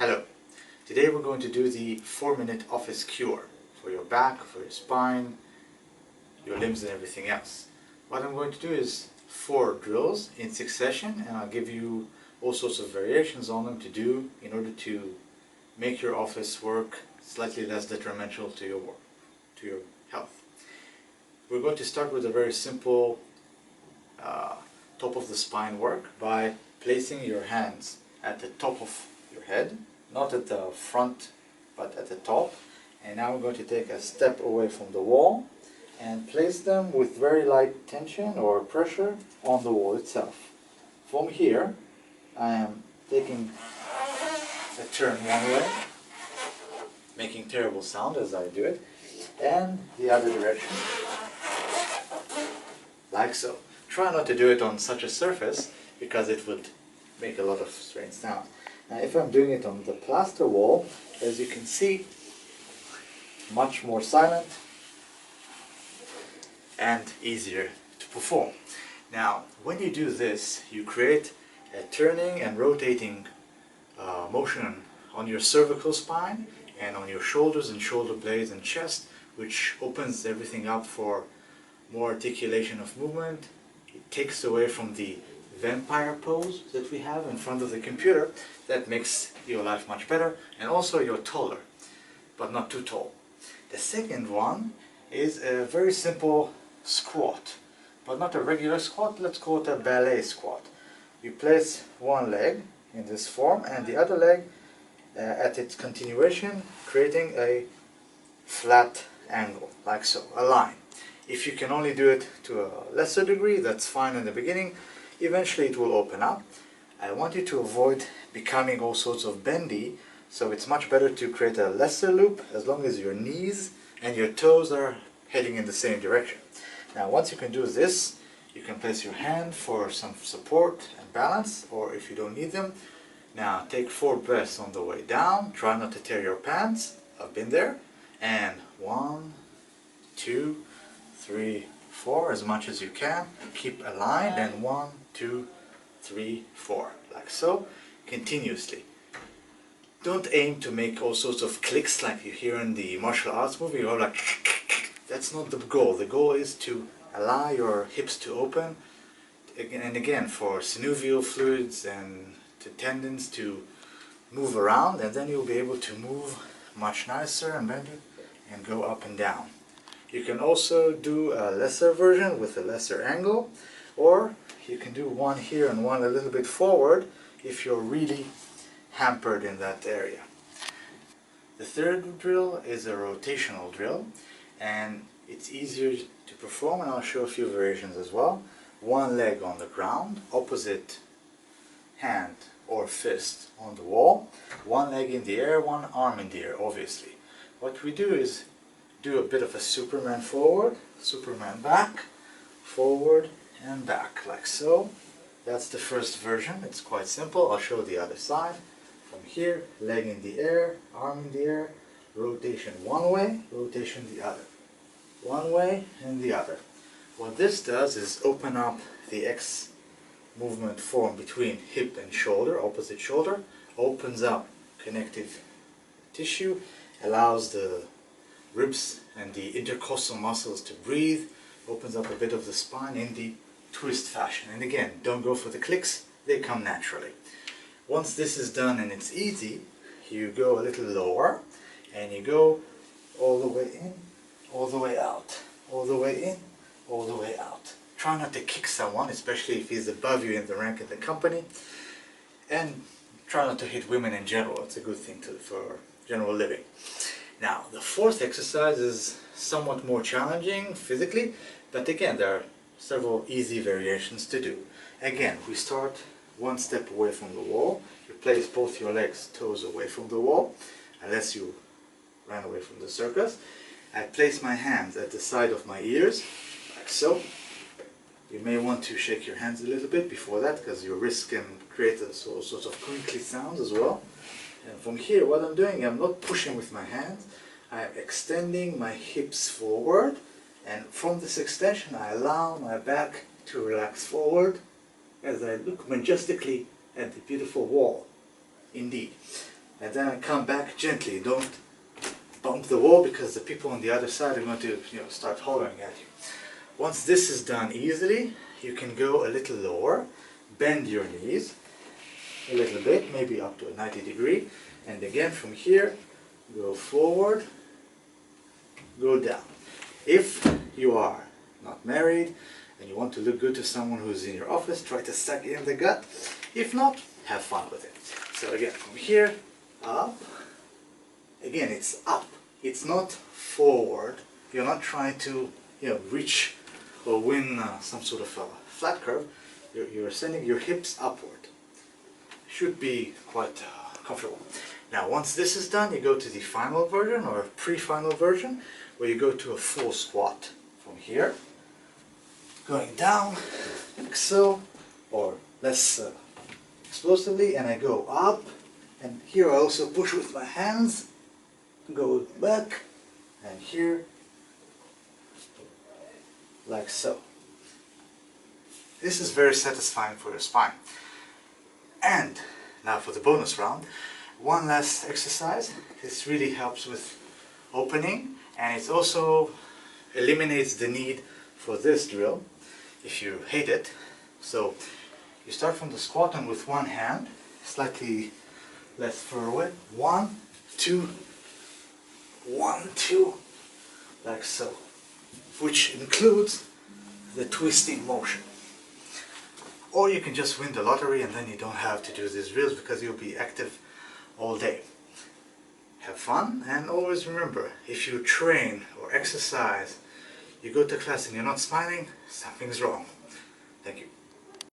Hello. Today we're going to do the 4-minute office cure for your back, for your spine, your limbs and everything else. What I'm going to do is 4 drills in succession, and I'll give you all sorts of variations on them to do in order to make your office work slightly less detrimental to your work, to your health. We're going to start with a very simple top of the spine work by placing your hands at the top of your head, not at the front but at the top. And now we're going to take a step away from the wall and place them with very light tension or pressure on the wall itself. From here I am taking a turn one way, making terrible sound as I do it, and the other direction, like so. Try not to do it on such a surface because it would make a lot of strange sound. Now if I'm doing it on the plaster wall, as you can see, much more silent and easier to perform. Now when you do this, you create a turning and rotating motion on your cervical spine and on your shoulders and shoulder blades and chest, which opens everything up for more articulation of movement. It takes away from the vampire pose that we have in front of the computer. That makes your life much better, and also you're taller, but not too tall. The second one is a very simple squat, but not a regular squat. Let's call it a ballet squat. You place one leg in this form and the other leg at its continuation, creating a flat angle, like so, a line. If you can only do it to a lesser degree, that's fine in the beginning. Eventually it will open up. I want you to avoid becoming all sorts of bendy, so it's much better to create a lesser loop as long as your knees and your toes are heading in the same direction. Now once you can do this, you can place your hand for some support and balance, or if you don't need them, now take 4 breaths on the way down. Try not to tear your pants. I've been there. And 1, 2, 3, 4, as much as you can. Keep aligned, and 1, 2, 3, 4, like so, continuously. Don't aim to make all sorts of clicks like you hear in the martial arts movie, or like that's not the goal. The goal is to allow your hips to open, and again for synovial fluids and to tendons to move around, and then you'll be able to move much nicer and better and go up and down. You can also do a lesser version with a lesser angle, or you can do one here and one a little bit forward if you're really hampered in that area. The third drill is a rotational drill, and it's easier to perform, and I'll show a few variations as well. One leg on the ground, opposite hand or fist on the wall, one leg in the air, one arm in the air, obviously. What we do is do a bit of a Superman forward, Superman back, forward and back, like so. That's the first version. It's quite simple. I'll show the other side. From here, leg in the air, arm in the air, rotation one way, rotation the other. One way and the other. What this does is open up the X movement form between hip and shoulder, opposite shoulder, opens up connective tissue, allows the ribs and the intercostal muscles to breathe, opens up a bit of the spine in the twist fashion. And again, don't go for the clicks, they come naturally. Once this is done and it's easy, you go a little lower and you go all the way in, all the way out, all the way in, all the way out. Try not to kick someone, especially if he's above you in the rank in the company, and try not to hit women in general. It's a good thing for general living. Now, the fourth exercise is somewhat more challenging physically, but again, there are several easy variations to do. Again, we start one step away from the wall. You place both your legs, toes away from the wall, unless you ran away from the circus. I place my hands at the side of my ears, like so. You may want to shake your hands a little bit before that, because your wrists can create all sorts of crinkly sounds as well. And from here, what I'm doing, I'm not pushing with my hands, I'm extending my hips forward, and from this extension I allow my back to relax forward as I look majestically at the beautiful wall. Indeed. and then I come back gently. Don't bump the wall because the people on the other side are going to start hollering at you. Once this is done easily, you can go a little lower, bend your knees a little bit, maybe up to a 90 degree, and again from here, go forward, go down. If you are not married and you want to look good to someone who's in your office, try to suck in the gut. If not, have fun with it. So again, from here, up. Again, it's up. It's not forward. You're not trying to reach or win some sort of a flat curve. You're sending your hips upward. Should be quite comfortable. Now once this is done, you go to the final version or pre-final version, where you go to a full squat. From here, going down like so, or less explosively, and I go up, and here I also push with my hands, go back, and here, like so. This is very satisfying for your spine. And now for the bonus round, one last exercise. This really helps with opening, and it also eliminates the need for this drill if you hate it. So you start from the squat and with one hand, slightly less far away, 1, 2, 1, 2, like so, which includes the twisting motion. Or you can just win the lottery and then you don't have to do these drills because you'll be active all day. Have fun, and always remember, if you train or exercise, you go to class and you're not smiling, something's wrong. Thank you.